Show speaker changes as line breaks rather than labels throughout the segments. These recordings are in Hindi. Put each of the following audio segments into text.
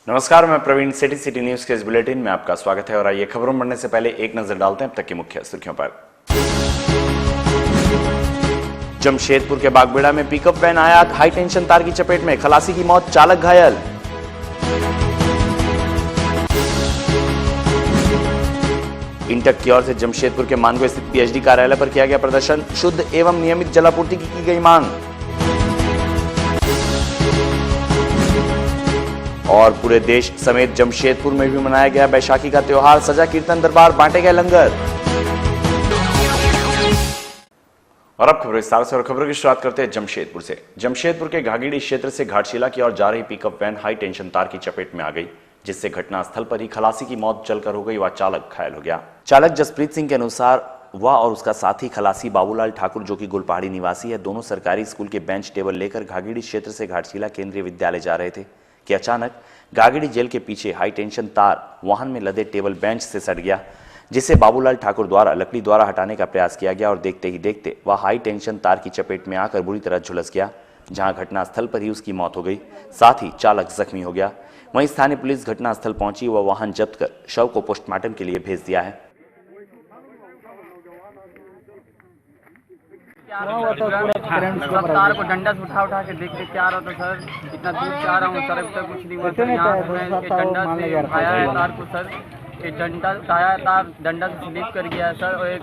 नमस्कार, मैं प्रवीण। सिटी न्यूज के इस बुलेटिन में आपका स्वागत है और आइए खबरों में बढ़ने से पहले एक नजर डालते हैं अब तक की मुख्य सुर्खियों पर। जमशेदपुर के बागबेड़ा में पिकअप वैन आया हाई टेंशन तार की चपेट में, खलासी की मौत, चालक घायल। इंटक की ओर से जमशेदपुर के मानगो स्थित पीएचडी कार्यालय पर किया गया प्रदर्शन, शुद्ध एवं नियमित जलापूर्ति की गई मांग। और पूरे देश समेत जमशेदपुर में भी मनाया गया बैशाखी का त्योहार, सजा कीर्तन दरबार, बांटे गए लंगर। और अब खबरें विस्तार से, और खबरों की शुरुआत करते हैं जमशेदपुर से। जमशेदपुर के घाघीडी क्षेत्र से घाटशिला की ओर जा रही पिकअप वैन हाई टेंशन तार की चपेट में आ गई, जिससे घटनास्थल पर ही खलासी की मौत जलकर हो गई व चालक घायल हो गया। चालक जसप्रीत सिंह के अनुसार वह और उसका साथी खलासी बाबूलाल ठाकुर, जो कि गुलपहाड़ी निवासी है, दोनों सरकारी स्कूल के बेंच टेबल लेकर घाघीडी क्षेत्र से घाटशिला केंद्रीय विद्यालय जा रहे थे कि अचानक घाघीडी जेल के पीछे हाई टेंशन तार वाहन में लदे टेबल बेंच से सट गया, जिसे बाबूलाल ठाकुर द्वारा लकड़ी द्वारा हटाने का प्रयास किया गया और देखते ही देखते वह हाई टेंशन तार की चपेट में आकर बुरी तरह झुलस गया, जहां घटनास्थल पर ही उसकी मौत हो गई, साथ ही चालक जख्मी हो गया। वहीं स्थानीय पुलिस घटनास्थल पहुंची व वाहन जब्त कर शव को पोस्टमार्टम के लिए भेज दिया है।
तार को डंडा से उठा के देख के आ रहा था सर, इतना दूर से आ रहा हूँ सर, अभी तक कुछ नहीं हुआ सर। यहाँ मैं डंडा से उठाया है तार को सर, एक डंडा उठाया तार डंडा से स्लिप कर गया है सर, और एक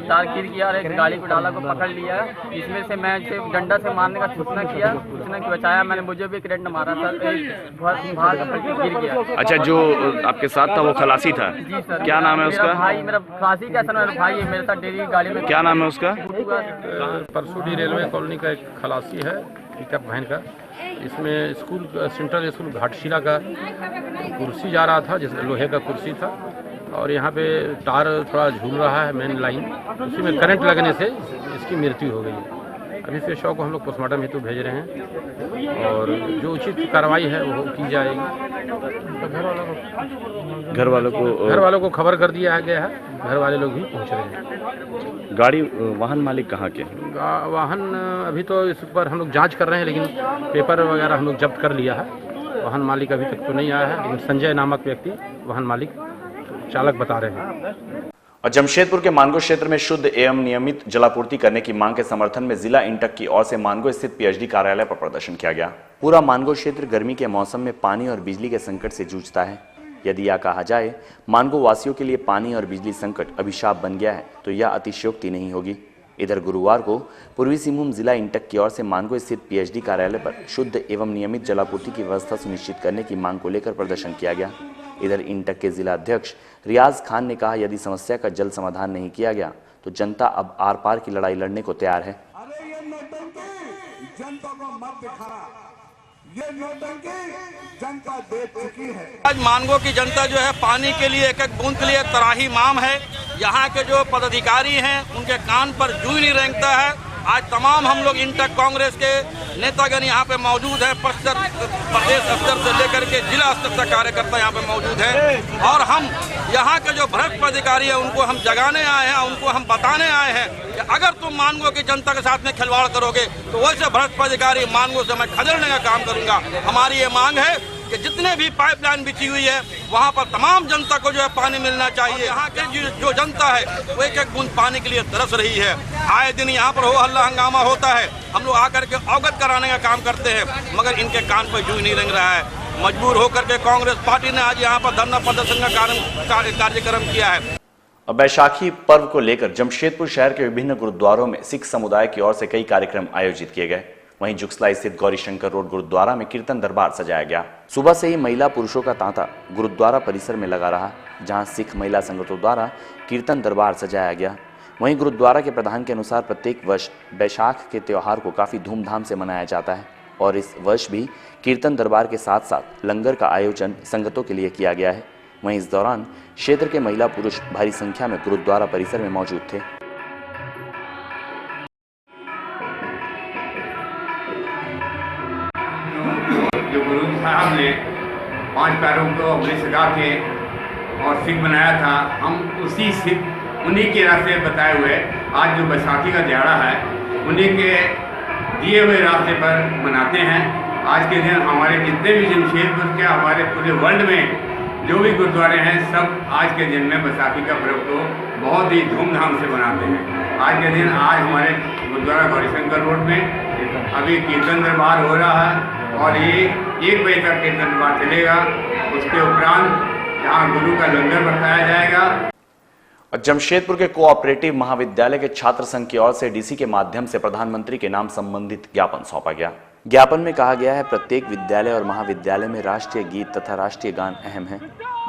तार गिर गया और एक गाड़ी को डाला को पकड़ लिया है। इसमें से मैं डंडा से मारने का सूचना किया, सूचना की बचाया मैंने, मुझे भी करंट मारा सर, एक भाग गिर गया।
अच्छा, जो आपके साथ था वो खलासी था?
जी सर।
क्या नाम है उसका?
भाई मेरा खलासी का सर, मेरा भाई है, मेरे साथ डेली गाड़ी में।
क्या नाम है उसका?
परसूडी रेलवे कॉलोनी का एक खलासी है पिकअप वैन का। इसमें स्कूल सेंट्रल स्कूल घाटशिला का कुर्सी जा रहा था, जिसमें लोहे का कुर्सी था, और यहाँ पे तार थोड़ा झूल रहा है मेन लाइन, उसी में करंट लगने से इसकी मृत्यु हो गई। अभी फिर शव को हम लोग पोस्टमार्टम हेतु भेज रहे हैं और जो उचित कार्रवाई है वो की जाएगी। तो घर वालों को खबर कर दिया गया है, घर वाले लोग भी पहुँच रहे हैं।
गाड़ी वाहन मालिक कहाँ के?
वाहन अभी तो इस पर हम लोग जांच कर रहे हैं, लेकिन पेपर वगैरह हम लोग जब्त कर लिया है। वाहन मालिक अभी तक तो नहीं आया है, लेकिन संजय नामक व्यक्ति वाहन मालिक चालक बता रहे हैं।
और जमशेदपुर के मानगो क्षेत्र में शुद्ध एवं नियमित जलापूर्ति करने की मांग के समर्थन में जिला इंटक की ओर से मानगो स्थित पीएचडी कार्यालय पर प्रदर्शन किया गया। पूरा मानगो क्षेत्र गर्मी के मौसम में पानी और बिजली के संकट से जूझता है। यदि यह कहा जाए मानगो वासियों के लिए पानी और बिजली संकट अभिशाप बन गया है, तो यह अतिशयोक्ति नहीं होगी। इधर गुरुवार को पूर्वी सिंहभूम जिला इंटक की ओर से मानगो स्थित पीएचडी कार्यालय पर शुद्ध एवं नियमित जलापूर्ति की व्यवस्था सुनिश्चित करने की मांग को लेकर प्रदर्शन किया गया। इधर इंटक के जिला अध्यक्ष रियाज खान ने कहा, यदि समस्या का जल्द समाधान नहीं किया गया तो जनता अब आर पार की लड़ाई लड़ने को तैयार है।
अरे ये नौटंकी जनता को मत दिखाना, ये नौटंकी जनता देख चुकी है।
आज मानगो की जनता जो है पानी के लिए एक एक बूंद के लिए तराही माम है। यहाँ के जो पदाधिकारी हैं उनके कान पर जूं नहीं रेंगता है। आज तमाम हम लोग इंटक कांग्रेस के नेतागण यहाँ पे मौजूद है, प्रदेश स्तर से लेकर के जिला स्तर तक कार्यकर्ता यहाँ पे मौजूद हैं, और हम यहाँ के जो भ्रष्ट अधिकारी है उनको हम जगाने आए हैं, उनको हम बताने आए हैं कि अगर तुम मानगो की जनता के साथ में खिलवाड़ करोगे तो वैसे भ्रष्ट अधिकारी मानगो से मैं खदेड़ने का काम करूंगा। हमारी ये मांग है कि जितने भी पाइपलाइन बिछी हुई है वहाँ पर तमाम जनता को जो है पानी मिलना चाहिए। यहाँ के जो जनता है वो एक एक बूंद पानी के लिए तरस रही है। आए दिन यहाँ पर हो हल्ला हंगामा होता है, हम लोग आकर के अवगत कराने का काम करते हैं, मगर इनके कान पर जूं नहीं रेंग रहा है। मजबूर होकर के कांग्रेस पार्टी ने आज यहाँ पर धरना प्रदर्शन का कार्यक्रम किया है।
अब बैशाखी पर्व को लेकर जमशेदपुर शहर के विभिन्न गुरुद्वारों में सिख समुदाय की ओर से कई कार्यक्रम आयोजित किए गए। वहीं जुगसला स्थित गौरी शंकर रोड गुरुद्वारा में कीर्तन दरबार सजाया गया। सुबह से ही महिला पुरुषों का तांता गुरुद्वारा परिसर में लगा रहा, जहां सिख महिला संगठनों द्वारा कीर्तन दरबार सजाया गया। वहीं गुरुद्वारा के प्रधान के अनुसार प्रत्येक वर्ष बैशाख के त्योहार को काफी धूमधाम से मनाया जाता है, और इस वर्ष भी कीर्तन दरबार के साथ साथ लंगर का आयोजन संगतों के लिए किया गया है। वहीं इस दौरान क्षेत्र के महिला पुरुष भारी संख्या में गुरुद्वारा परिसर में मौजूद थे।
जो गुरु साहब ने 5 पैरों को अपने सजा के और सिख बनाया था, हम उसी सिख उन्हीं के रास्ते बताए हुए आज जो बैसाखी का दिहाड़ा है उन्हीं के दिए हुए रास्ते पर मनाते हैं। आज के दिन हमारे जितने भी जमशेदपुर के, हमारे पूरे वर्ल्ड में जो भी गुरुद्वारे हैं, सब आज के दिन में बैसाखी का पर्व को बहुत ही धूमधाम से मनाते हैं। आज के दिन आज हमारे गुरुद्वारा गौरीशंकर रोड में अभी कीर्तन दरबार हो रहा है और ये 1 बजे तक कीर्तन दरबार चलेगा। उसके उपरांत यहाँ गुरु का लंगर बरताया जाएगा।
और जमशेदपुर के कोऑपरेटिव महाविद्यालय के छात्र संघ की ओर से डीसी के माध्यम से प्रधानमंत्री के नाम संबंधित ज्ञापन सौंपा गया। ज्ञापन में कहा गया है, प्रत्येक विद्यालय और महाविद्यालय में राष्ट्रीय गीत तथा राष्ट्रीय गान अहम है।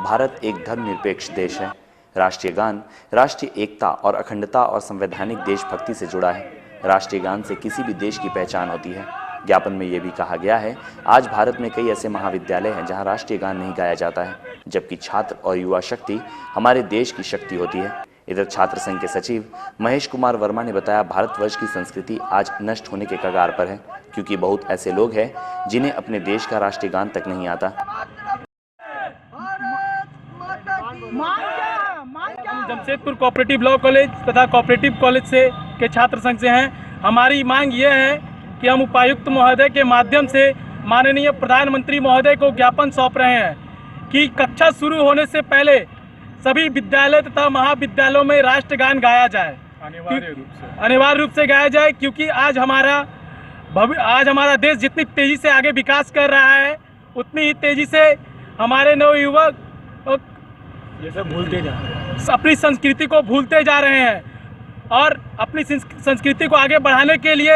भारत एक धर्मनिरपेक्ष देश है। राष्ट्रीय गान राष्ट्रीय एकता और अखंडता और संवैधानिक देशभक्ति से जुड़ा है। राष्ट्रीय गान से किसी भी देश की पहचान होती है। ज्ञापन में यह भी कहा गया है, आज भारत में कई ऐसे महाविद्यालय हैं जहां राष्ट्रीय गान नहीं गाया जाता है, जबकि छात्र और युवा शक्ति हमारे देश की शक्ति होती है। इधर छात्र संघ के सचिव महेश कुमार वर्मा ने बताया, भारतवर्ष की संस्कृति आज नष्ट होने के कगार पर है, क्योंकि बहुत ऐसे लोग हैं जिन्हें अपने देश का राष्ट्रीय गान तक नहीं आता।
जमशेदपुर कोऑपरेटिव लॉ कॉलेज तथा कोऑपरेटिव कॉलेज से के छात्र संघ से हैं। हमारी मांग यह है कि हम उपायुक्त महोदय के माध्यम से माननीय प्रधानमंत्री महोदय को ज्ञापन सौंप रहे हैं कि कक्षा शुरू होने से पहले सभी विद्यालय तथा महाविद्यालयों में राष्ट्रगान गाया जाए, अनिवार्य रूप से गाया जाए, क्योंकि आज हमारा देश जितनी तेजी से आगे विकास कर रहा है, उतनी ही तेजी से हमारे नवयुवक अपनी संस्कृति को भूलते जा रहे हैं। और अपनी संस्कृति को आगे बढ़ाने के लिए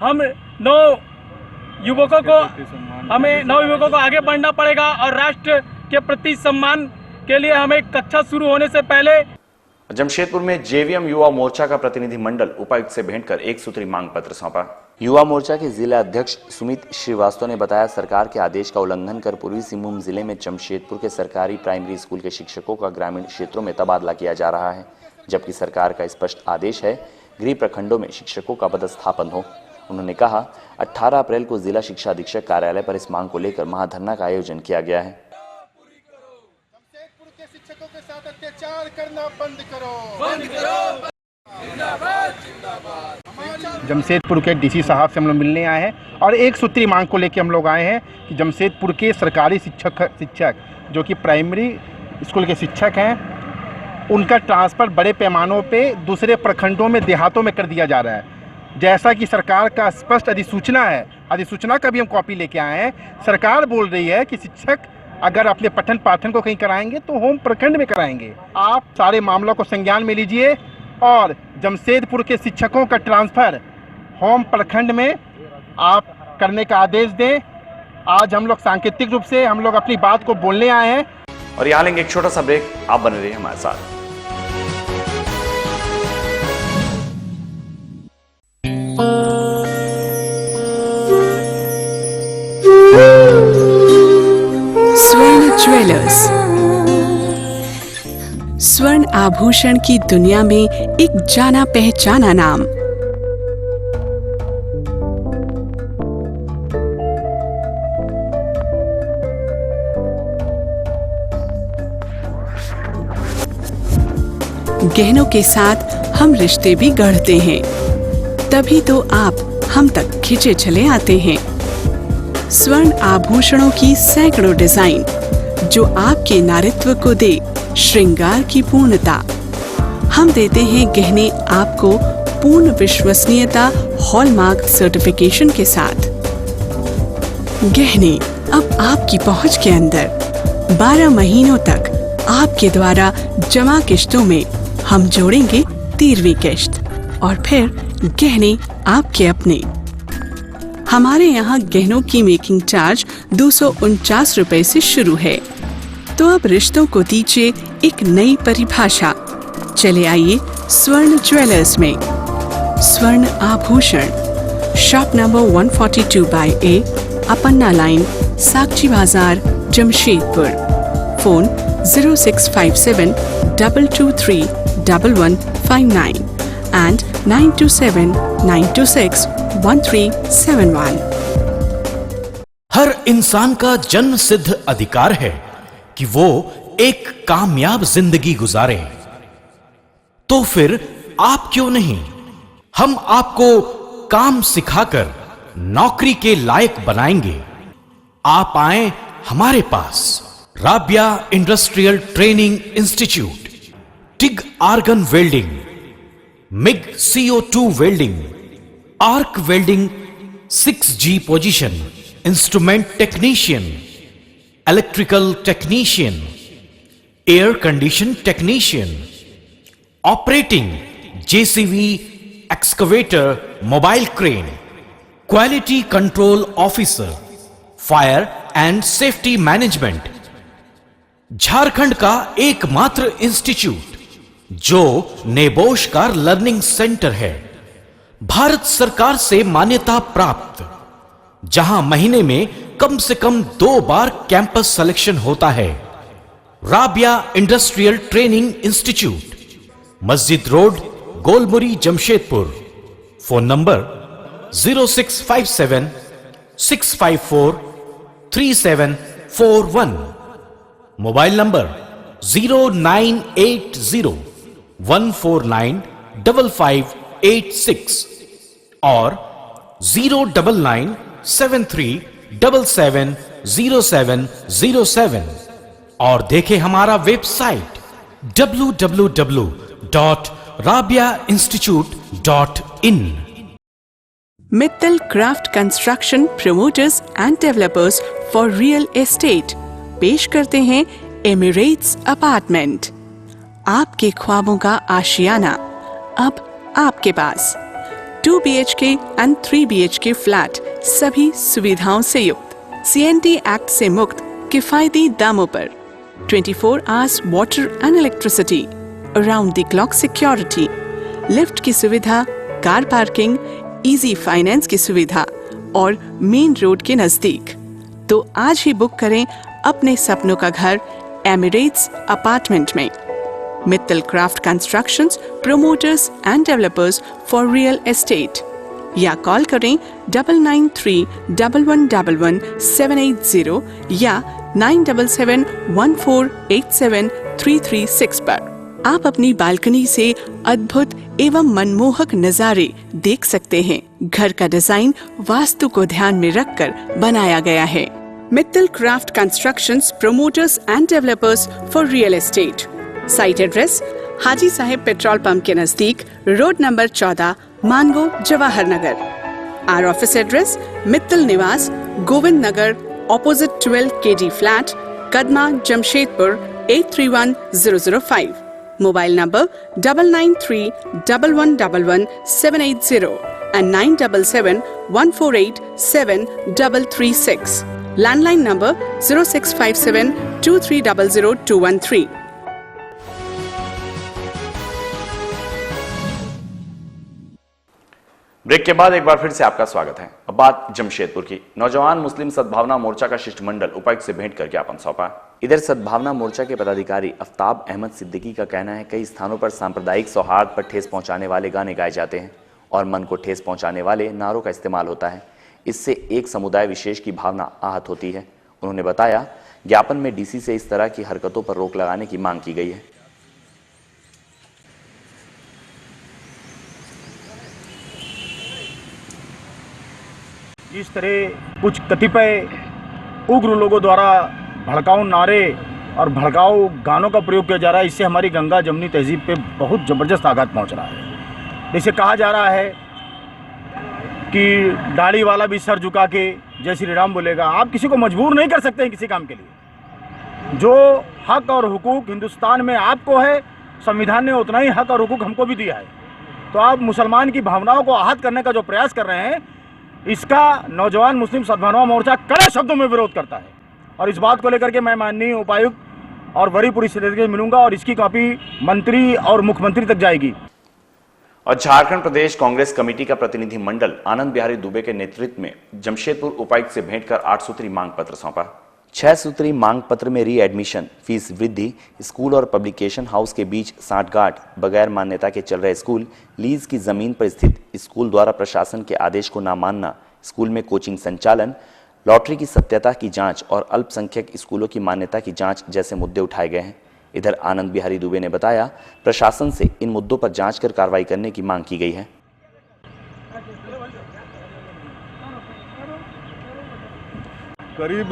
हम नवयुवकों को आगे बढ़ना पड़ेगा और राष्ट्र के प्रति सम्मान के लिए हमें कक्षा शुरू होने से पहले।
जमशेदपुर में जेवीएम युवा मोर्चा का प्रतिनिधि मंडल उपायुक्त से भेंट कर एक सूत्री मांग पत्र सौंपा। युवा मोर्चा के जिला अध्यक्ष सुमित श्रीवास्तव ने बताया, सरकार के आदेश का उल्लंघन कर पूर्वी सिंहभूम जिले में जमशेदपुर के सरकारी प्राइमरी स्कूल के शिक्षकों का ग्रामीण क्षेत्रों में तबादला किया जा रहा है, जबकि सरकार का स्पष्ट आदेश है गृह प्रखंडों में शिक्षकों का पदस्थापन हो। उन्होंने कहा, 18 अप्रैल को जिला शिक्षा अधीक्षक कार्यालय पर इस मांग को लेकर महाधरना का आयोजन किया गया है।
जमशेदपुर के शिक्षकों के साथ अत्याचार करना बंद करो। जमशेदपुर के डीसी साहब से हम लोग मिलने आए हैं और एक सूत्री मांग को लेकर हम लोग आए हैं कि जमशेदपुर के सरकारी शिक्षक जो कि प्राइमरी स्कूल के शिक्षक हैं, उनका ट्रांसफ़र बड़े पैमानों पे दूसरे प्रखंडों में, देहातों में कर दिया जा रहा है। जैसा कि सरकार का स्पष्ट अधिसूचना है, अधिसूचना का भी हम कॉपी लेके आए हैं। सरकार बोल रही है कि शिक्षक अगर अपने पठन पाठन को कहीं कराएंगे तो होम प्रखंड में कराएंगे। आप सारे मामलों को संज्ञान में लीजिए और जमशेदपुर के शिक्षकों का ट्रांसफ़र होम प्रखंड में आप करने का आदेश दें। आज हम लोग सांकेतिक रूप से हम लोग अपनी बात को बोलने आए हैं।
और यहाँ लेंगे एक छोटा सा ब्रेक, आप बने रहिए हमारे साथ।
स्वर्ण ज्वेलर्स, स्वर्ण आभूषण की दुनिया में एक जाना पहचाना नाम। गहनों के साथ हम रिश्ते भी गढ़ते हैं, तभी तो आप हम तक खिंचे चले आते हैं। स्वर्ण आभूषणों की सैकड़ों डिजाइन जो आपके नारित्व को दे श्रृंगार की पूर्णता। हम देते हैं गहने आपको पूर्ण विश्वसनीयता हॉलमार्क सर्टिफिकेशन के साथ। गहने अब आपकी पहुंच के अंदर 12 महीनों तक आपके द्वारा जमा किश्तों में हम जोड़ेंगे 13वीं किश्त और फिर गहने आपके अपने। हमारे यहाँ गहनों की मेकिंग चार्ज 249 रुपए से शुरू है। तो अब रिश्तों को दीजिए एक नई परिभाषा। चले आइए स्वर्ण ज्वेलर्स में। स्वर्ण आभूषण, shop number 142/A, Apanna line, Sakchi Bazaar, Jamshedpur. Phone 0657 223 1159 and 927 926 1371।
हर इंसान का जन्म सिद्ध अधिकार है कि वो एक कामयाब जिंदगी गुजारे। तो फिर आप क्यों नहीं? हम आपको काम सिखाकर नौकरी के लायक बनाएंगे। आप आए हमारे पास। Rabia industrial training institute, TIG argon welding, MIG CO2 welding, arc welding 6G position, instrument technician, electrical technician, air condition technician, operating JCB, excavator, mobile crane, quality control officer, fire and safety management. Jharkhand का एकमात्र इंस्टीट्यूट जो नेबोश का लर्निंग सेंटर है, भारत सरकार से मान्यता प्राप्त, जहां महीने में कम से कम 2 बार कैंपस सिलेक्शन होता है। राबिया इंडस्ट्रियल ट्रेनिंग इंस्टीट्यूट, मस्जिद road, Golmuri, Jamshedpur. Phone number 0657 654 3741, mobile number 0980 149 5586 और 099 73 77 0707। और देखें हमारा website www.rabiainstitute.in।
Mittal craft construction promoters and developers for real estate पेश करते हैं एमिरेट्स अपार्टमेंट। आपके ख्वाबों का आशियाना अब आपके पास। 2 BHK एंड 3 BHK फ्लैट, सभी सुविधाओं से युक्त, CNT एक्ट से मुक्त किफायती दामों पर, 24 hours water and electricity, around the clock security, lift की सुविधा, कार पार्किंग, इजी फाइनेंस की सुविधा और मेन रोड के नजदीक। तो आज ही बुक करें अपने सपनों का घर एमिरेट्स अपार्टमेंट में। Mittal craft constructions promoters and developers for real estate, या कॉल करें 9931111780 या 9771487336 पर। आप अपनी बालकनी से अद्भुत एवं मनमोहक नजारे देख सकते हैं। घर का डिजाइन वास्तु को ध्यान में रखकर बनाया गया है। Mittal craft constructions promoters and developers for real estate. Site address Haji Saheb petrol pump के नजदीक, road number 14, Mango, Jawahar Nagar. Our office address Mittal Niwas, Govind Nagar, opposite 12 KD flat, Kadma, Jamshedpur 831005। Mobile number 9931111780 and 9771487336। Landline number 065723000213।
Break के बाद एक बार फिर से आपका स्वागत है। अब बात जमशेदपुर की। नौजवान मुस्लिम सद्भावना मोर्चा का शिष्टमंडल उपायुक्त से भेंट कर ज्ञापन सौंपा। इधर सद्भावना मोर्चा के पदाधिकारी आफ्ताब अहमद सिद्दीकी का कहना है, कई स्थानों पर सांप्रदायिक सौहार्द पर ठेस पहुंचाने वाले गाने गाए जाते हैं और मन को ठेस पहुंचाने वाले नारों का इस्तेमाल होता है। इससे एक समुदाय विशेष की भावना आहत होती है। उन्होंने बताया, ज्ञापन में DC से इस तरह की हरकतों पर रोक लगाने की मांग की गई है।
इस तरह कुछ कतिपय उग्र लोगों द्वारा भड़काऊ नारे और भड़काऊ गानों का प्रयोग किया जा रहा है, इससे हमारी गंगा जमुनी तहजीब पे बहुत ज़बरदस्त आघात पहुंच रहा है। जैसे कहा जा रहा है कि दाढ़ी वाला भी सर झुका के जय श्री राम बोलेगा। आप किसी को मजबूर नहीं कर सकते हैं किसी काम के लिए। जो हक और हुकूक हिंदुस्तान में आपको है, संविधान ने उतना ही हक और हुकूक हमको भी दिया है। तो आप मुसलमान की भावनाओं को आहत करने का जो प्रयास कर रहे हैं, इसका नौजवान मुस्लिम सद्भावना मोर्चा कड़े शब्दों में विरोध करता है। और इस बात को लेकर के मैं माननीय उपायुक्त और वरीय पुलिस अधीक्षक से मिलूंगा और इसकी कॉपी मंत्री और मुख्यमंत्री तक जाएगी।
और झारखंड प्रदेश कांग्रेस कमेटी का प्रतिनिधि मंडल आनंद बिहारी दुबे के नेतृत्व में जमशेदपुर उपायुक्त से भेंट कर 8 सूत्री मांग पत्र सौंपा। 6 सूत्री मांग पत्र में री एडमिशन, फीस वृद्धि, स्कूल और पब्लिकेशन हाउस के बीच सांठगांठ, बगैर मान्यता के चल रहे स्कूल, लीज की जमीन पर स्थित स्कूल द्वारा प्रशासन के आदेश को न मानना, स्कूल में कोचिंग संचालन, लॉटरी की सत्यता की जांच और अल्पसंख्यक स्कूलों की मान्यता की जांच जैसे मुद्दे उठाए गए हैं। इधर आनंद बिहारी दुबे ने बताया, प्रशासन से इन मुद्दों पर जांच कर कार्रवाई करने की मांग की गई है।
करीब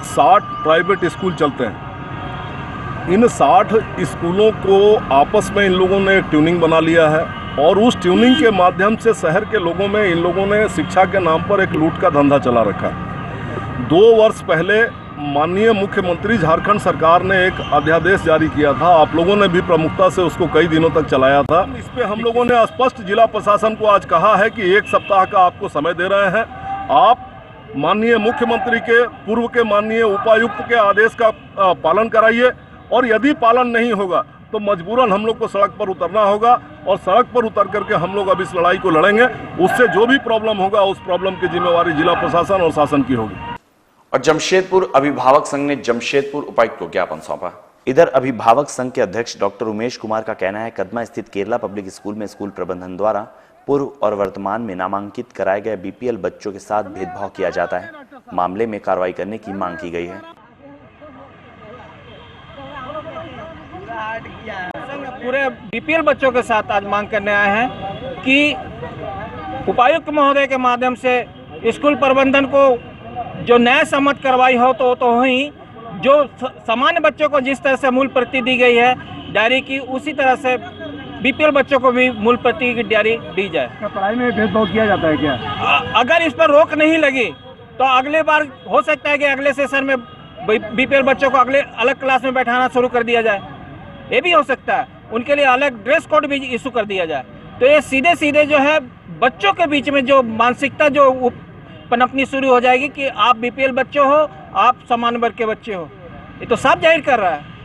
60 प्राइवेट स्कूल चलते हैं। इन 60 स्कूलों को आपस में इन लोगों ने ट्यूनिंग बना लिया है और उस ट्यूनिंग के माध्यम से शहर के लोगों में इन लोगों ने शिक्षा के नाम पर एक लूट का धंधा चला रखा है। 2 वर्ष पहले माननीय मुख्यमंत्री झारखंड सरकार ने एक अध्यादेश जारी किया था, आप लोगों ने भी प्रमुखता से उसको कई दिनों तक चलाया था। इस पे हम लोगों ने स्पष्ट जिला प्रशासन को आज कहा है कि 1 सप्ताह का आपको समय दे रहे हैं, आप माननीय मुख्यमंत्री के पूर्व के माननीय उपायुक्त के आदेश का पालन कराइए और यदि पालन नहीं होगा तो मजबूरन हम लोग को सड़क पर उतरना होगा और सड़क पर उतर करके हम लोग अब इस लड़ाई को लड़ेंगे। उससे जो भी प्रॉब्लम होगा उस प्रॉब्लम की जिम्मेवारी जिला प्रशासन और शासन की होगी।
और जमशेदपुर अभिभावक संघ ने जमशेदपुर उपायुक्त को ज्ञापन सौंपा। इधर अभिभावक संघ के अध्यक्ष डॉक्टर उमेश कुमार का कहना है, कदमा स्थित केरला पब्लिक स्कूल में स्कूल प्रबंधन द्वारा पूर्व और वर्तमान में नामांकित कराए गए बीपीएल बच्चों के साथ भेदभाव किया जाता है। मामले में कार्रवाई करने की मांग की गई है।
पूरे बीपीएल बच्चों के साथ आज मांग करने आए हैं कि उपायुक्त महोदय के माध्यम से स्कूल प्रबंधन को जो न्याय सम्मत कार्रवाई हो तो ही जो सामान्य बच्चों को जिस तरह से मूल प्रति दी गई है डायरी की, उसी तरह से बीपीएल बच्चों को भी मूल प्रति की डायरी दी जाए।
क्या पढ़ाई में भेदभाव किया जाता है क्या?
अगर इस पर रोक नहीं लगी तो अगले बार हो सकता है कि अगले सेशन में बीपीएल बच्चों को अगले अलग क्लास में बैठाना शुरू कर दिया जाए। ये भी हो सकता है, उनके लिए अलग ड्रेस कोड भी इशू कर दिया जाए। तो ये सीधे सीधे जो है बच्चों के बीच में जो मानसिकता जो पनपनी शुरू हो जाएगी कि आप बीपीएल बच्चे हो, आप सामान्य वर्ग के बच्चे हो, ये तो साफ जाहिर कर रहा है।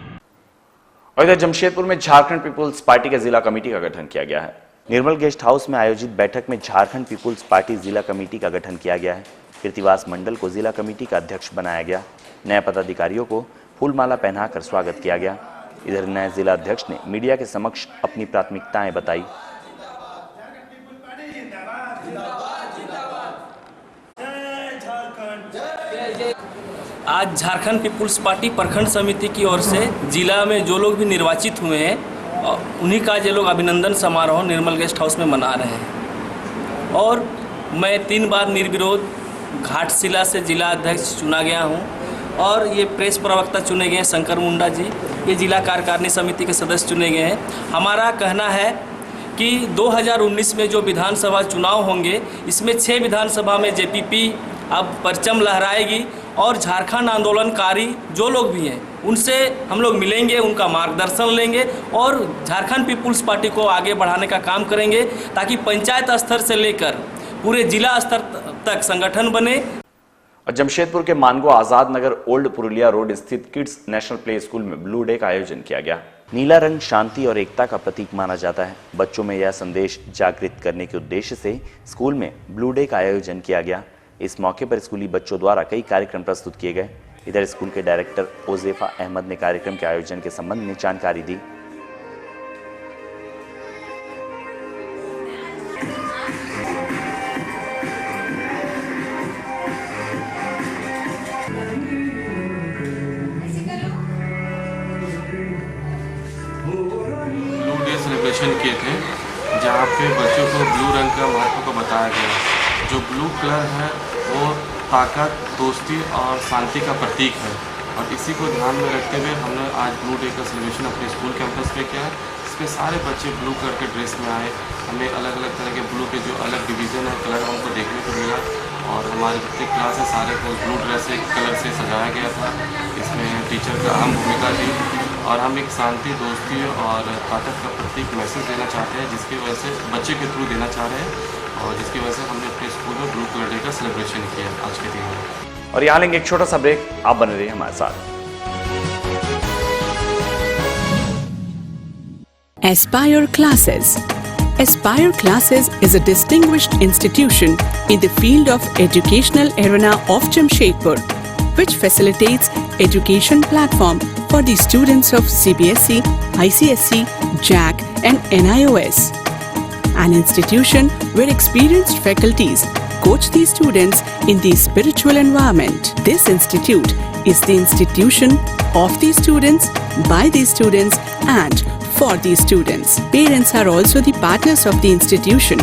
और इधर जमशेदपुर में झारखंड पीपुल्स पार्टी के जिला कमेटी का गठन किया गया है। निर्मल गेस्ट हाउस में आयोजित बैठक में झारखंड पीपुल्स पार्टी जिला कमेटी का गठन किया गया है। कृतिवास मंडल को जिला कमेटी का अध्यक्ष बनाया गया। नए पदाधिकारियों को फूलमाला पहनाकर स्वागत किया गया। इधर नए जिला अध्यक्ष ने मीडिया के समक्ष अपनी प्राथमिकताएं बताई।
आज झारखंड पीपुल्स पार्टी प्रखंड समिति की ओर से जिला में जो लोग भी निर्वाचित हुए हैं उन्हीं का ये लोग अभिनंदन समारोह निर्मल गेस्ट हाउस में मना रहे हैं। और मैं 3 बार निर्विरोध घाटशिला से जिला अध्यक्ष चुना गया हूं और ये प्रेस प्रवक्ता चुने गए हैं शंकर मुंडा जी, ये जिला कार्यकारिणी समिति के सदस्य चुने गए हैं। हमारा कहना है कि 2019 में जो विधानसभा चुनाव होंगे इसमें 6 विधानसभा में जेपीपी अब परचम लहराएगी और झारखंड आंदोलनकारी जो लोग भी हैं उनसे हम लोग मिलेंगे, उनका मार्गदर्शन लेंगे और झारखंड पीपुल्स पार्टी को आगे बढ़ाने का काम करेंगे ताकि पंचायत स्तर से लेकर पूरे जिला स्तर तक संगठन बने।
और जमशेदपुर के मानगो आजाद नगर ओल्ड पुरुलिया रोड स्थित किड्स नेशनल प्ले स्कूल में ब्लू डे का आयोजन किया गया। नीला रंग शांति और एकता का प्रतीक माना जाता है। बच्चों में यह संदेश जागृत करने के उद्देश्य से स्कूल में ब्लू डे का आयोजन किया गया। इस मौके पर स्कूली बच्चों द्वारा कई कार्यक्रम प्रस्तुत किए गए। इधर स्कूल के डायरेक्टर ओजेफा अहमद ने कार्यक्रम के आयोजन के संबंध में जानकारी दी।
ब्लू डे सेलिब्रेशन किए थे जहाँ पे बच्चों को ब्लू रंग का महत्व को बताया गया। जो ब्लू कलर है वो ताकत, दोस्ती और शांति का प्रतीक है और इसी को ध्यान में रखते हुए हमने आज ब्लू डे का सेलिब्रेशन अपने स्कूल कैंपस पे किया है। इसमें सारे बच्चे ब्लू कलर के ड्रेस में आए। हमें अलग अलग तरह के ब्लू के जो अलग डिवीज़न है कलर हमको देखने को मिला और हमारे जितने क्लास है सारे को ब्लू ड्रेस कलर से सजाया गया था। इसमें टीचर का अहम भूमिका थी और हम एक शांति, दोस्ती और ताकत का प्रतीक मैसेज देना चाहते हैं जिसकी वजह से बच्चे के थ्रू देना चाह रहे हैं और जिसकी वजह से हमने अपने स्कूल में ब्लू कलर डे का सेलिब्रेशन किया आज के दिन में।
और यहाँ लेंगे एक छोटा सा ब्रेक, आप बने रहिए हमारे साथ।
Aspire Classes. Aspire Classes is a distinguished institution in the field of educational arena of Jamshedpur, which facilitates education platform for the students of CBSE, ICSE, JAC and NIOS. An institution where experienced faculties coach the students in the spiritual environment. This institute is the institution of the students, by the students and for the students. Parents are also the partners of the institution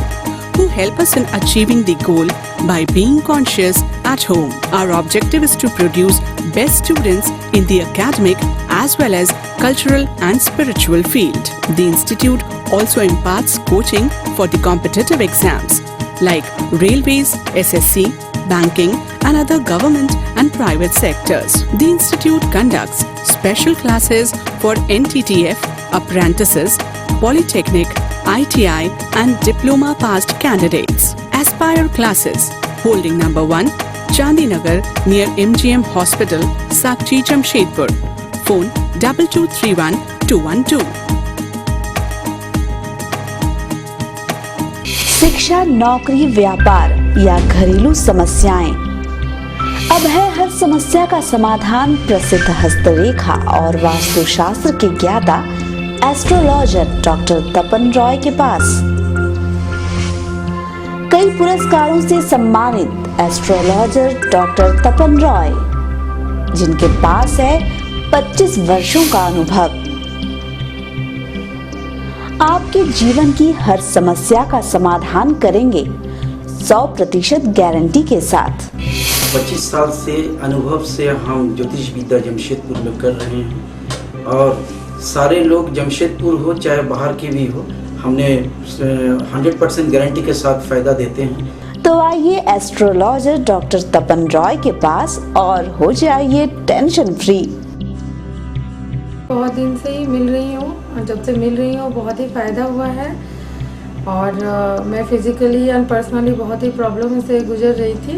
who help us in achieving the goal by being conscious at home. Our objective is to produce best students in the academic as well as cultural and spiritual field. The institute also imparts coaching for the competitive exams like railways, SSC, banking and other government and private sectors. The institute conducts special classes for NTTF, apprentices, polytechnic, ITI and diploma passed candidates. Aspire classes holding number 1, Chandinagar near MGM Hospital, Sakchi, Jamshedpur. Phone 2231 212.
शिक्षा, नौकरी, व्यापार या घरेलू समस्याएं, अब है हर समस्या का समाधान प्रसिद्ध हस्तरेखा और वास्तुशास्त्र के ज्ञाता एस्ट्रोलॉजर डॉक्टर तपन रॉय के पास। कई पुरस्कारों से सम्मानित एस्ट्रोलॉजर डॉक्टर तपन रॉय, जिनके पास है 25 वर्षों का अनुभव, आपके जीवन की हर समस्या का समाधान करेंगे 100% गारंटी के साथ।
25 साल से अनुभव से हम ज्योतिष विद्या जमशेदपुर में कर रहे हैं और सारे लोग जमशेदपुर हो चाहे बाहर के भी हो, हमने 100% गारंटी के साथ फायदा देते हैं।
तो आइए एस्ट्रोलॉजर डॉक्टर तपन रॉय के पास और हो जाइए टेंशन फ्री।
बहुत दिन से ही मिल रही हूँ और जब से मिल रही हूँ बहुत ही फ़ायदा हुआ है और मैं फिज़िकली एंड पर्सनली बहुत ही प्रॉब्लम से गुजर रही थी,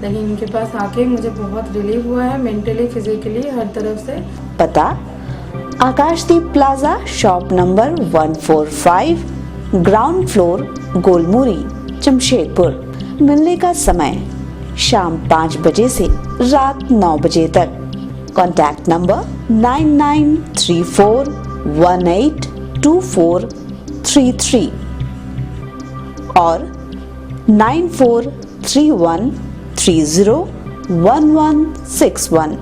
लेकिन इनके पास आके मुझे बहुत रिलीफ हुआ है, मेंटली फिजिकली हर तरफ से।
पता Akashdeep plaza, shop number 145, ground floor, Golmuri, Jamshedpur. मिलने का समय शाम 5 बजे से रात 9 बजे तक। कॉन्टैक्ट नंबर 9934182433 और 9431301161.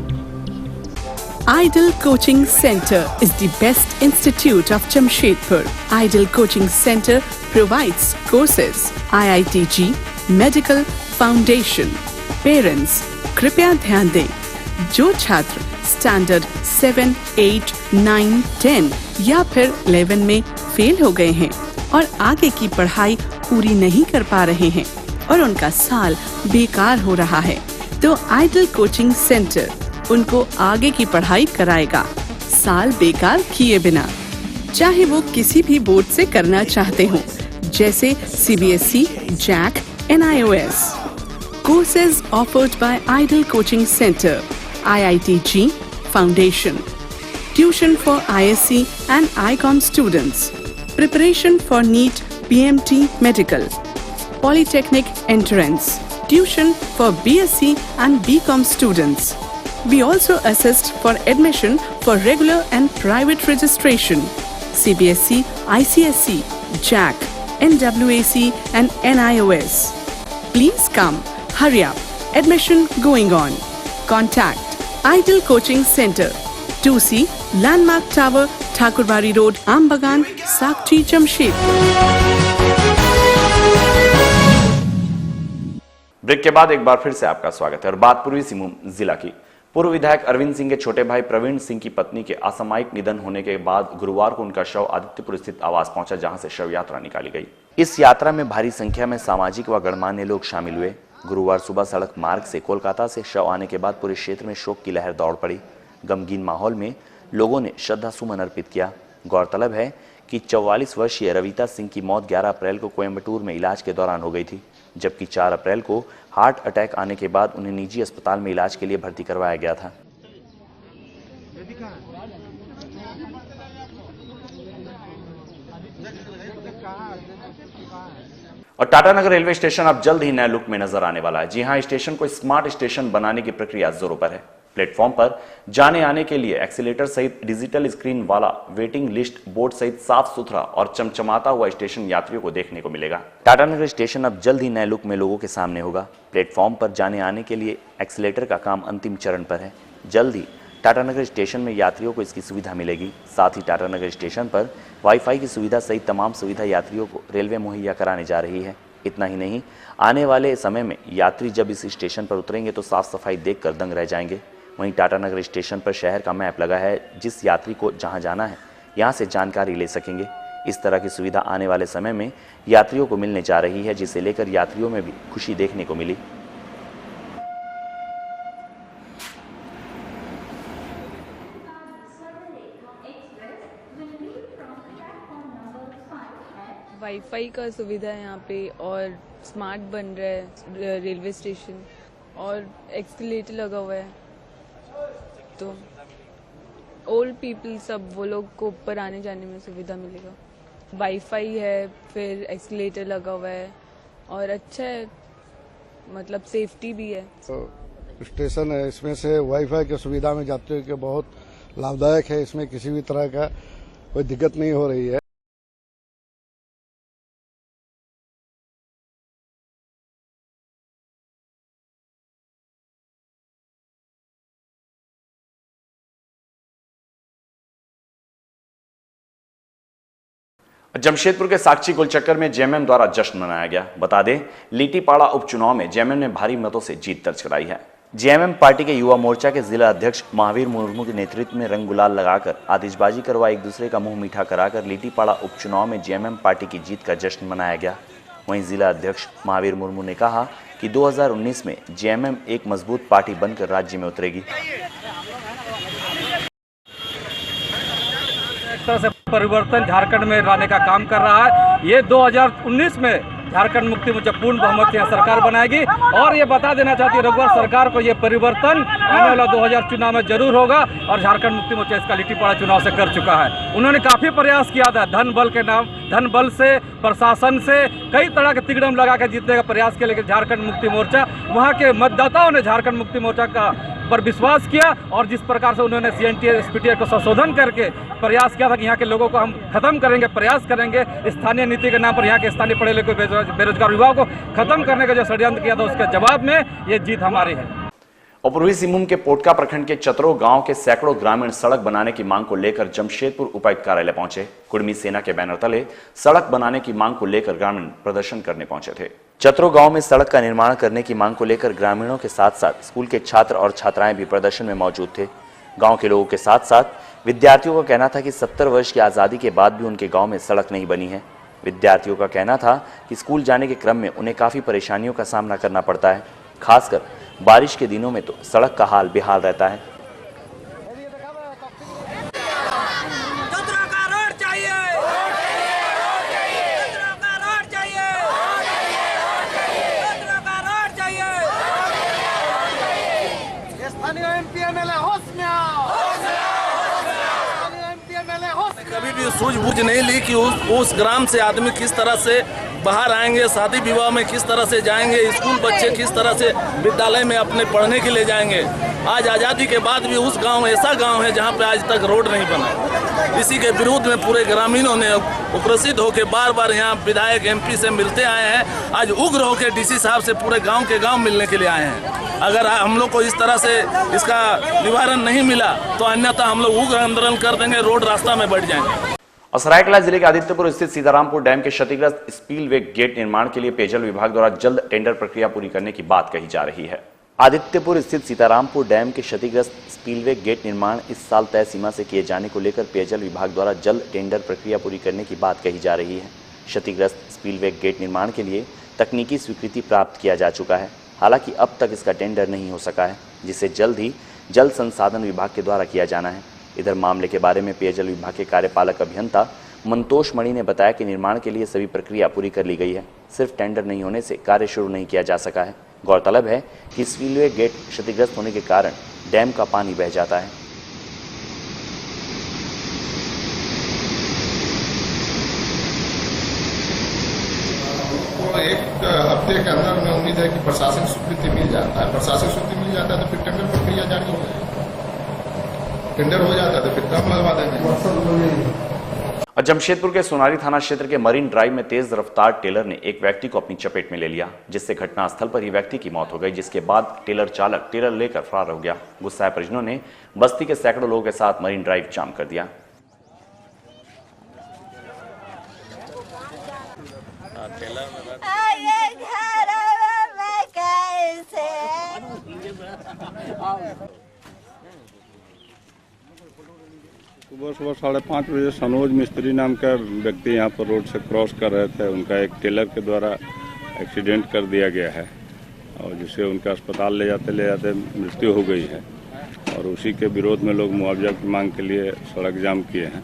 Ideal Coaching Center is the best institute of Jamshedpur. Ideal Coaching Center provides courses IITG, Medical Foundation. Parents, कृपया ध्यान दें, जो छात्र स्टैंडर्ड 7, 8, 9, 10 या फिर 11 में फेल हो गए हैं और आगे की पढ़ाई पूरी नहीं कर पा रहे हैं और उनका साल बेकार हो रहा है, तो आइडल कोचिंग सेंटर उनको आगे की पढ़ाई कराएगा साल बेकार किए बिना। चाहे वो किसी भी बोर्ड से करना चाहते हो, जैसे CBSE, JAC, NIOS. Courses offered by Ideal Coaching Center, IITG Foundation. Tuition for ISC and ICOM students. Preparation for NEET, PMT Medical. Polytechnic entrance. Tuition for BSc and BCom students. We also assist for admission for regular and private registration. CBSE, ICSE, JAC, NWAC and NIOS. Please come. Hurry up. Admission going on. Contact Ideal Coaching Center, 2C, Landmark Tower, Thakurbari Road, Ambagan, Sakchi, Jamshedpur.
Break के बाद एक बार फिर से आपका स्वागत है और बात पूर्वी सिंहभूम जिला की। पूर्व विधायक अरविंद सिंह के छोटे भाई प्रवीण सिंह की पत्नी के असामयिक निधन होने के बाद गुरुवार को उनका शव आदित्यपुर स्थित आवास पहुंचा, जहां से शव यात्रा निकाली गई। इस यात्रा में भारी संख्या में सामाजिक व गणमान्य लोग शामिल हुए। गुरुवार सुबह सड़क मार्ग से कोलकाता से शव आने के बाद पूरे क्षेत्र में शोक की लहर दौड़ पड़ी। गमगीन माहौल में लोगों ने श्रद्धा सुमन अर्पित किया। गौरतलब है कि 44 वर्षीय रविता सिंह की मौत 11 अप्रैल को कोयम्बटूर में इलाज के दौरान हो गई थी, जबकि 4 अप्रैल को हार्ट अटैक आने के बाद उन्हें निजी अस्पताल में इलाज के लिए भर्ती करवाया गया था। और टाटानगर रेलवे स्टेशन अब जल्द ही नए लुक में नजर आने वाला है। जी हां, स्टेशन को स्मार्ट स्टेशन बनाने की प्रक्रिया जोरों पर है। प्लेटफॉर्म पर जाने आने के लिए एक्सीलेटर सहित डिजिटल स्क्रीन वाला वेटिंग लिस्ट बोर्ड सहित साफ सुथरा और चमचमाता हुआ स्टेशन यात्रियों को देखने को मिलेगा। टाटानगर स्टेशन अब जल्द ही नए लुक में लोगों के सामने होगा। प्लेटफॉर्म पर जाने आने के लिए एक्सीलेटर का काम अंतिम चरण पर है। जल्द ही टाटानगर स्टेशन में यात्रियों को इसकी सुविधा मिलेगी। साथ ही टाटानगर स्टेशन पर वाईफाई की सुविधा सहित तमाम सुविधा यात्रियों को रेलवे मुहैया कराने जा रही है। इतना ही नहीं, आने वाले समय में यात्री जब इस स्टेशन पर उतरेंगे तो साफ सफाई देखकर दंग रह जाएंगे। वहीं टाटानगर स्टेशन पर शहर का मैप लगा है, जिस यात्री को जहां जाना है यहां से जानकारी ले सकेंगे। इस तरह की सुविधा आने वाले समय में यात्रियों को मिलने जा रही है, जिसे लेकर यात्रियों में भी खुशी देखने को मिली।
वाईफाई का सुविधा है यहाँ पे और स्मार्ट बन रहा है रेलवे स्टेशन और एक्सीलेटर लगा हुआ है, तो ओल्ड पीपल सब वो लोग को ऊपर आने जाने में सुविधा मिलेगा। वाईफाई है, फिर एक्सीलेटर लगा हुआ है और अच्छा है, मतलब सेफ्टी भी है।
तो स्टेशन है, इसमें से वाईफाई की सुविधा में यात्रियों के बहुत लाभदायक है। इसमें किसी भी तरह का कोई दिक्कत नहीं हो रही है।
जमशेदपुर के साक्षी गोलचक्कर में जेएमएम द्वारा जश्न मनाया गया। बता दें, लीटीपाड़ा उपचुनाव में जेएमएम ने भारी मतों से जीत दर्ज कराई है। जेएमएम पार्टी के युवा मोर्चा के जिला अध्यक्ष महावीर मुर्मू के नेतृत्व में रंग गुलाल लगाकर आतिशबाजी करवा एक दूसरे का मुंह मीठा कराकर लीटीपाड़ा उपचुनाव में जेएमएम पार्टी की जीत का जश्न मनाया गया। वहीं जिला अध्यक्ष महावीर मुर्मू ने कहा कि 2019 में जेएमएम एक मजबूत पार्टी बनकर राज्य में उतरेगी।
तरह से परिवर्तन झारखंड में लाने का काम कर रहा है। ये 2019 में झारखंड मुक्ति मोर्चा पूर्ण बहुमत से सरकार बनाएगी और ये बता देना चाहती है रघुवर सरकार को, ये परिवर्तन आने वाला 2000 चुनाव में जरूर होगा और झारखंड मुक्ति मोर्चा इसका लीटीपाड़ा चुनाव से कर चुका है। उन्होंने काफी प्रयास किया था, धन बल के नाम, धन बल से, प्रशासन से कई तरह के तिगड़म लगा के जीतने का प्रयास किया, लेकिन झारखंड मुक्ति मोर्चा, वहाँ के मतदाताओं ने झारखंड मुक्ति मोर्चा का पर विश्वास किया और जिस प्रकार से उन्होंने सीएनटीए एसपीटीए को संशोधन करके प्रयास किया था कि यहाँ के लोगों को हम खत्म करेंगे, प्रयास करेंगे, स्थानीय नीति के नाम पर यहाँ के स्थानीय पढ़े लिखे बेरोजगार युवाओं को खत्म करने का जो षड्यंत्र किया था, उसके जवाब में ये जीत हमारी है।
और पूर्वी सिंहभूम के पोटका प्रखंड के चतरो गांव के सैकड़ों ग्रामीण सड़क बनाने की मांग को लेकर जमशेदपुर उपायुक्त कार्यालय पहुंचे। कुर्मी सेना के बैनर तले सड़क बनाने की मांग को लेकर ग्रामीण प्रदर्शन करने पहुंचे थे। चतरो गांव में सड़क का निर्माण करने की मांग को लेकर ग्रामीणों के साथ साथ स्कूल के छात्र और छात्राएं भी प्रदर्शन में मौजूद थे। गांव के लोगों के साथ साथ विद्यार्थियों का कहना था कि 70 वर्ष की आजादी के बाद भी उनके गांव में सड़क नहीं बनी है। विद्यार्थियों का कहना था कि स्कूल जाने के क्रम में उन्हें काफी परेशानियों का सामना करना पड़ता है, खासकर बारिश के दिनों में तो सड़क का हाल बेहाल रहता है।
कभी भी सूझबूझ नहीं ली कि उस ग्राम से आदमी किस तरह से बाहर आएंगे, शादी विवाह में किस तरह से जाएंगे, स्कूल बच्चे किस तरह से विद्यालय में अपने पढ़ने के लिए जाएंगे। आज आज़ादी के बाद भी उस गांव ऐसा गांव है जहां पे आज तक रोड नहीं बना। इसी के विरोध में पूरे ग्रामीणों ने उपस्थित होकर बार बार यहां विधायक एमपी से मिलते आए हैं। आज उग्र होकर डीसी साहब से पूरे गाँव के गाँव मिलने के लिए आए हैं। अगर हम लोग को इस तरह से इसका निवारण नहीं मिला तो अन्यथा हम लोग उग्र आंदोलन कर देंगे, रोड रास्ता में बढ़ जाएंगे।
और सरायकेला जिले के आदित्यपुर स्थित सीतारामपुर डैम के क्षतिग्रस्त स्पिलवे गेट निर्माण के लिए पेयजल विभाग द्वारा जल्द टेंडर प्रक्रिया पूरी करने की बात कही जा रही है। आदित्यपुर स्थित सीतारामपुर डैम के क्षतिग्रस्त स्पिलवे गेट निर्माण इस साल तय सीमा से किए जाने को लेकर पेयजल विभाग द्वारा जल्द टेंडर प्रक्रिया पूरी करने की बात कही जा रही है। क्षतिग्रस्त स्पिलवे गेट निर्माण के लिए तकनीकी स्वीकृति प्राप्त किया जा चुका है, हालांकि अब तक इसका टेंडर नहीं हो सका है, जिसे जल्द ही जल संसाधन विभाग के द्वारा किया जाना है। इधर मामले के बारे में पेयजल विभाग के कार्यपालक अभियंता मंतोष मणि ने बताया कि निर्माण के लिए सभी प्रक्रिया पूरी कर ली गई है, सिर्फ टेंडर नहीं होने से कार्य शुरू नहीं किया जा सका है। गौरतलब है कि स्पिलवे गेट क्षतिग्रस्त होने के कारण डैम का पानी बह जाता है।
एक हफ्ते के अंदर में उम्मीद है कि प्रशासनिक स्वीकृति मिल जाता है। प्रशासनिक स्वीकृति मिल जाता है तो फिर टेंडर प्रक्रिया जारी हो जाएगी। टेंडर हो जाता है तो फिर काम लगवा देंगे।
और जमशेदपुर के सोनारी थाना क्षेत्र के मरीन ड्राइव में तेज रफ्तार टेलर ने एक व्यक्ति को अपनी चपेट में ले लिया, जिससे घटनास्थल पर ही व्यक्ति की मौत हो गई, जिसके बाद टेलर चालक टेलर लेकर फरार हो गया। गुस्साए परिजनों ने बस्ती के सैकड़ों लोगों के साथ मरीन ड्राइव जाम कर दिया।
सुबह 5:30 बजे सनोज मिस्त्री नाम का व्यक्ति यहाँ पर रोड से क्रॉस कर रहे थे। उनका एक टेलर के द्वारा एक्सीडेंट कर दिया गया है और जिससे उनका अस्पताल ले जाते मृत्यु हो गई है और उसी के विरोध में लोग मुआवजा की मांग के लिए सड़क जाम किए हैं।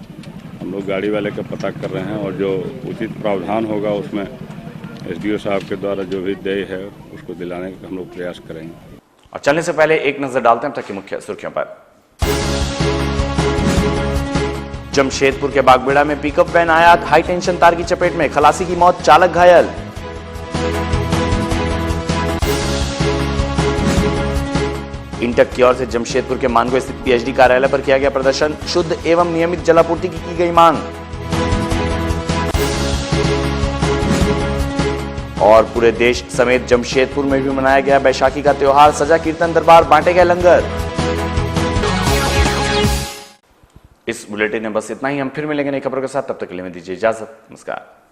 हम लोग गाड़ी वाले का पता कर रहे हैं और जो उचित प्रावधान होगा उसमें एसडीओ साहब के द्वारा जो भी देय है उसको दिलाने का हम लोग प्रयास करेंगे।
और चलने से पहले एक नजर डालते हैं अब तक की मुख्य सुर्खियों पर। जमशेदपुर के बागबेड़ा में पिकअप वैन आया हाई टेंशन तार की चपेट में, खलासी की मौत, चालक घायल। इंटक की ओर से जमशेदपुर के मानगो स्थित पीएचडी कार्यालय पर किया गया प्रदर्शन, शुद्ध एवं नियमित जलापूर्ति की गई मांग। और पूरे देश समेत जमशेदपुर में भी मनाया गया बैसाखी का त्योहार, सजा कीर्तन दरबार, बांटे गए लंगर। इस बुलेटिन में बस इतना ही। हम फिर मिलेंगे नई खबरों के साथ, तब तक के लिए मैं दीजिए इजाजत। नमस्कार।